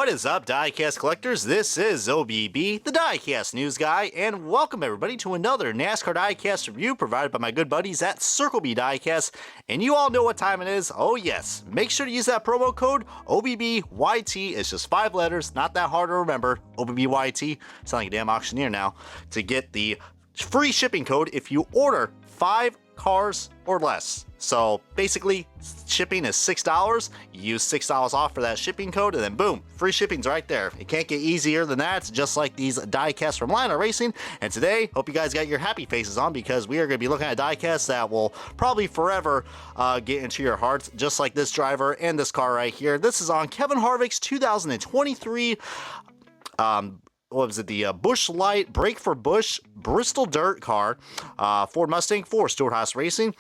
What is up, diecast collectors? This is OBB, the diecast news guy, and welcome everybody to another NASCAR diecast review provided by my good buddies at Circle B Diecast. And you all know what time it is. Oh yes, make sure to use that promo code OBBYT. It's just 5 letters, not that hard to remember. OBBYT. Sound like a damn auctioneer now. To get the free shipping code if you order 5 cars or less. So basically, shipping is $6. You use $6 off for that shipping code, and then boom, free shipping's right there. It can't get easier than that. It's just like these diecasts from Lionel Racing. And today, hope you guys got your happy faces on, because we are going to be looking at diecasts that will probably forever get into your hearts, just like this driver and this car right here. This is on Kevin Harvick's 2023 what was it, the Busch Light Break for Busch Bristol Dirt car, Ford Mustang for Stewart-Haas Racing.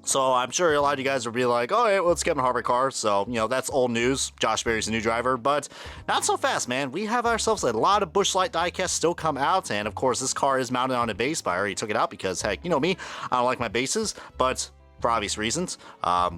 So I'm sure a lot of you guys will be like, oh, yeah, well, it's Kevin Harvick car. So, you know, that's old news. Josh Berry's a new driver, but not so fast, man. We have ourselves a lot of Busch Light diecasts still come out. And of course, this car is mounted on a base, but I already took it out because, heck, you know me, I don't like my bases, but for obvious reasons,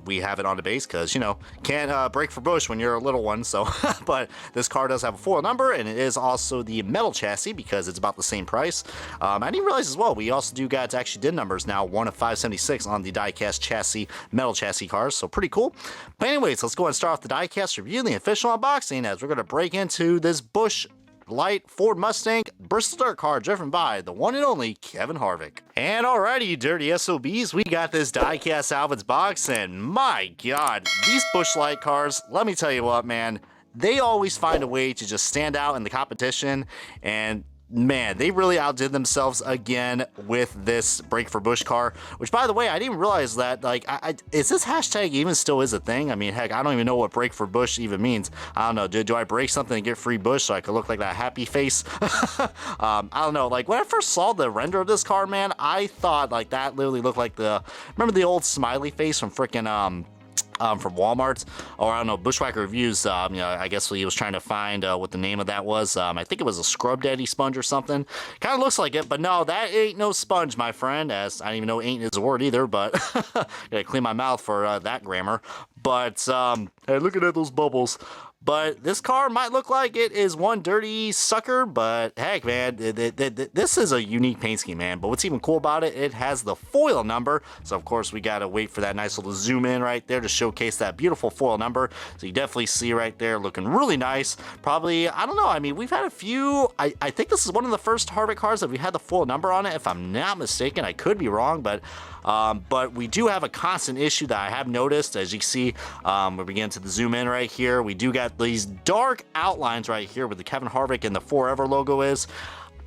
we have it on the base because, you know, can't break for Busch when you're a little one. So, but this car does have a foil number, and it is also the metal chassis because it's about the same price. I didn't realize as well, we also do got actually DIN numbers now, 1 of 576 on the diecast chassis, metal chassis cars. So pretty cool. But anyways, let's go and start off the diecast review, the official unboxing, as we're going to break into this Busch Light Ford Mustang Bristol Dirt car driven by the one and only Kevin Harvick. And alrighty, you dirty SOBs, we got this diecast out of its box, and my god, these Busch Light cars, let me tell you what, man, they always find a way to just stand out in the competition. And man, they really outdid themselves again with this Break for Busch car, which, by the way, I didn't realize that, like, is this hashtag even still is a thing? I mean, heck, I don't even know what Break for Busch even means. I don't know. Do I break something and get free Busch so I could look like that happy face? I don't know. Like, when I first saw the render of this car, man, I thought, like, that literally looked like remember the old smiley face from freaking, from Walmart, or I don't know, Bushwhacker Reviews, you know, I guess he was trying to find what the name of that was. I think it was a Scrub Daddy sponge or something. Kind of looks like it, but no, that ain't no sponge, my friend, as I don't even know ain't is a word either, but gotta clean my mouth for that grammar. But, hey, looking at those bubbles. But this car might look like it is one dirty sucker, but heck, man, this is a unique paint scheme, man. But what's even cool about it, it has the foil number. So, of course, we got to wait for that nice little zoom in right there to showcase that beautiful foil number. So, you definitely see right there looking really nice. Probably, I don't know, I mean, we've had a few. I think this is one of the first Harvick cars that we had the foil number on it, if I'm not mistaken. I could be wrong, but we do have a constant issue that I have noticed. As you see, we begin to zoom in right here. We do got these dark outlines right here where the Kevin Harvick and the Forever logo is.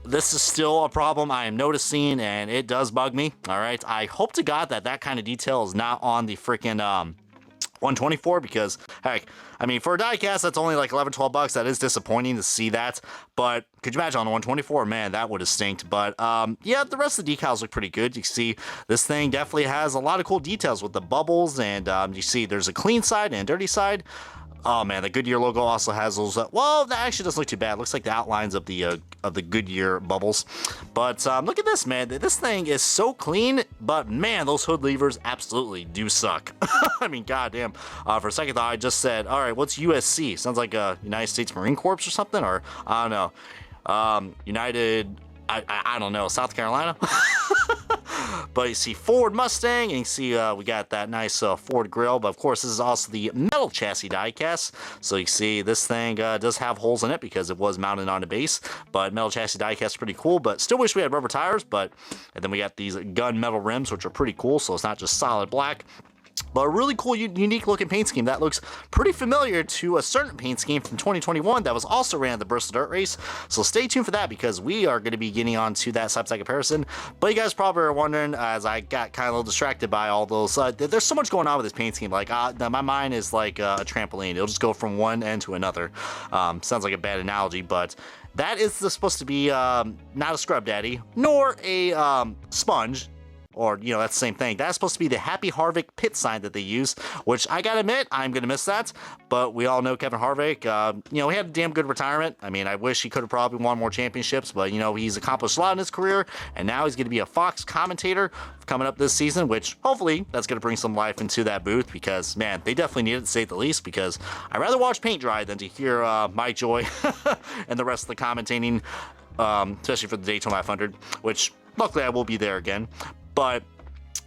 This is still a problem I am noticing, and it does bug me. All right, I hope to God that kind of detail is not on the freaking 124, because heck, I mean, for a diecast that's only like 11-12 bucks. That is disappointing to see that, but could you imagine on the 124? Man, that would have stinked. But yeah, the rest of the decals look pretty good. You see this thing definitely has a lot of cool details with the bubbles, and you see there's a clean side and a dirty side. Oh man, the Goodyear logo also has those. Well, that actually doesn't look too bad. It looks like the outlines of the Goodyear bubbles. But look at this, man. This thing is so clean. But man, those hood levers absolutely do suck. I mean, goddamn. For a second thought, I just said, all right, what's USC? Sounds like a United States Marine Corps or something, or I don't know. United. I don't know, South Carolina. But you see Ford Mustang, and you see we got that nice Ford grill. But of course, this is also the metal chassis diecast. So you see this thing does have holes in it because it was mounted on the base. But metal chassis diecast is pretty cool. But still wish we had rubber tires. And then we got these gun metal rims, which are pretty cool. So it's not just solid black. But a really cool, unique looking paint scheme that looks pretty familiar to a certain paint scheme from 2021 that was also ran at the Bristol Dirt Race. So stay tuned for that, because we are going to be getting on to that side-by-side comparison. But you guys probably are wondering, as I got kind of a little distracted by all those, there's so much going on with this paint scheme. Like, my mind is like a trampoline. It'll just go from one end to another. Sounds like a bad analogy, but that is supposed to be not a scrub daddy, nor a sponge, or, you know, that's the same thing. That's supposed to be the Happy Harvick pit sign that they use, which I gotta admit, I'm gonna miss that. But we all know Kevin Harvick, you know, he had a damn good retirement. I mean, I wish he could have probably won more championships, but, you know, he's accomplished a lot in his career, and now he's gonna be a Fox commentator coming up this season, which hopefully that's gonna bring some life into that booth, because, man, they definitely need it, to say the least, because I'd rather watch paint dry than to hear Mike Joy and the rest of the commentating, especially for the Daytona 500, which luckily I will be there again. But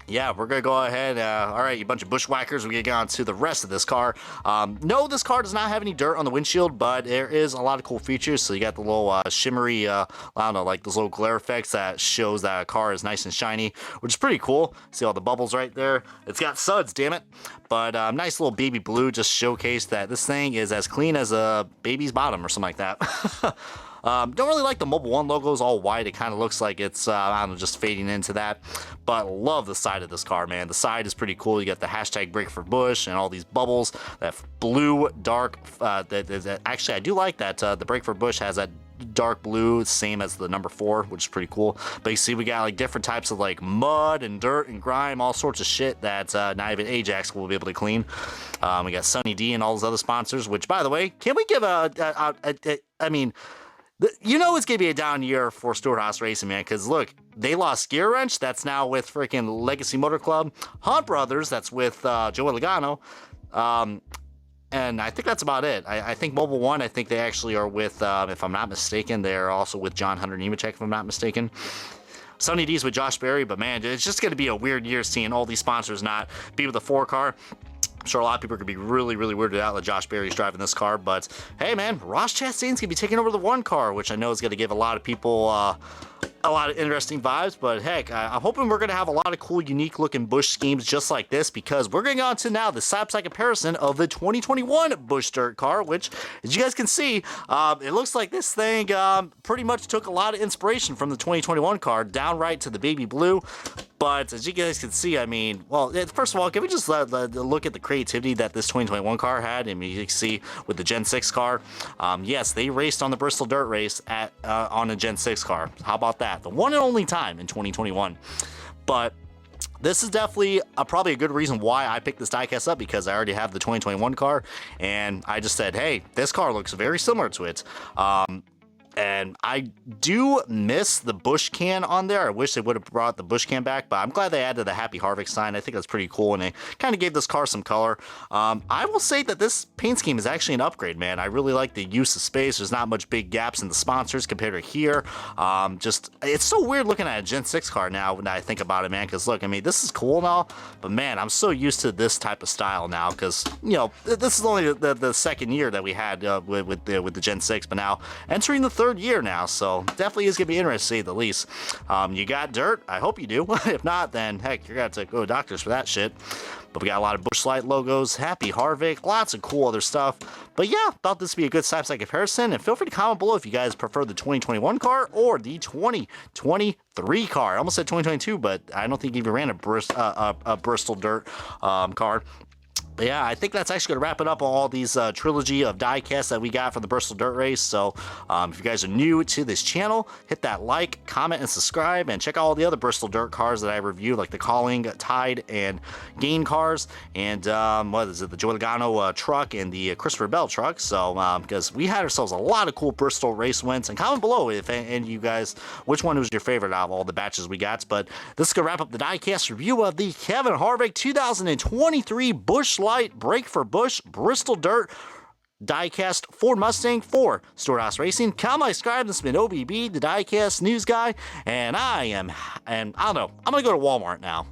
yeah, we're going to go ahead. All right, you bunch of bushwhackers. We're going to get on to the rest of this car. No, this car does not have any dirt on the windshield, but there is a lot of cool features. So you got the little shimmery, I don't know, like those little glare effects that shows that a car is nice and shiny, which is pretty cool. See all the bubbles right there? It's got suds, damn it. But nice little baby blue, just showcased that this thing is as clean as a baby's bottom or something like that. Don't really like the Mobil 1 logos all white. It kind of looks like it's, I don't know, just fading into that. But love the side of this car, man. The side is pretty cool. You got the hashtag Brake for Busch and all these bubbles. That blue, dark, actually, I do like that. The Brake for Busch has that dark blue, same as the number 4, which is pretty cool. But you see, we got like different types of like mud and dirt and grime, all sorts of shit that not even Ajax will be able to clean. We got Sunny D and all those other sponsors, which, by the way, can we give I mean, you know it's going to be a down year for Stewart-Haas Racing, man, because look, they lost Gear Wrench, that's now with freaking Legacy Motor Club. Hunt Brothers, that's with Joey Logano. And I think that's about it. I think Mobil 1, I think they actually are with, if I'm not mistaken, they're also with John Hunter Nemechek, if I'm not mistaken. Sunny D's with Josh Berry, but man, it's just going to be a weird year seeing all these sponsors not be with the 4 car. I'm sure a lot of people are going to be really, really weirded out that Josh Berry's driving this car, but hey, man, Ross Chastain's going to be taking over the 1 car, which I know is going to give a lot of people a lot of interesting vibes. But heck, I'm hoping we're going to have a lot of cool, unique-looking Busch schemes just like this, because we're going to go on to now the side-by-side comparison of the 2021 Busch Dirt car, which, as you guys can see, it looks like this thing pretty much took a lot of inspiration from the 2021 car, downright to the baby blue. But as you guys can see, I mean, well, first of all, can we just look at the creativity that this 2021 car had? I mean, you can see with the Gen 6 car, yes, they raced on the Bristol Dirt Race on a Gen 6 car. How about that? The one and only time in 2021. But this is definitely probably a good reason why I picked this diecast up, because I already have the 2021 car, and I just said, hey, this car looks very similar to it. And I do miss the Busch can on there. I wish they would have brought the Busch can back, but I'm glad they added the Happy Harvick sign. I think that's pretty cool, and they kind of gave this car some color. I will say that this paint scheme is actually an upgrade, man. I really like the use of space. There's not much big gaps in the sponsors compared to here. Just, it's so weird looking at a Gen 6 car now when I think about it, man, because look, I mean, this is cool and all, but man, I'm so used to this type of style now, because, you know, this is only the second year that we had with the Gen 6, but now entering the 3rd year now, so definitely is gonna be interesting, to say the least. You got dirt? I hope you do. If not, then heck, you're gonna have to go to doctors for that shit. But we got a lot of Busch Light logos, Happy Harvick, lots of cool other stuff. But yeah, thought this would be a good side-by-side comparison, and feel free to comment below if you guys prefer the 2021 car or the 2023 car. I almost said 2022, but I don't think he even ran a Bristol Dirt car. But yeah, I think that's actually going to wrap it up on all these trilogy of diecasts that we got from the Bristol Dirt Race. So if you guys are new to this channel, hit that like, comment, and subscribe, and check out all the other Bristol Dirt cars that I reviewed, like the Calling, Tide, and Gain cars, and what is it, the Joey Logano truck and the Christopher Bell truck. So because we had ourselves a lot of cool Bristol race wins, and comment below if any of you guys, which one was your favorite out of all the batches we got. But this is going to wrap up the diecast review of the Kevin Harvick 2023 Busch Light Brake for Busch Bristol Dirt diecast Ford Mustang for Stewart-Haas Racing. Comment, subscribe. This has been OBB, the diecast news guy, and I don't know, I'm gonna go to Walmart now.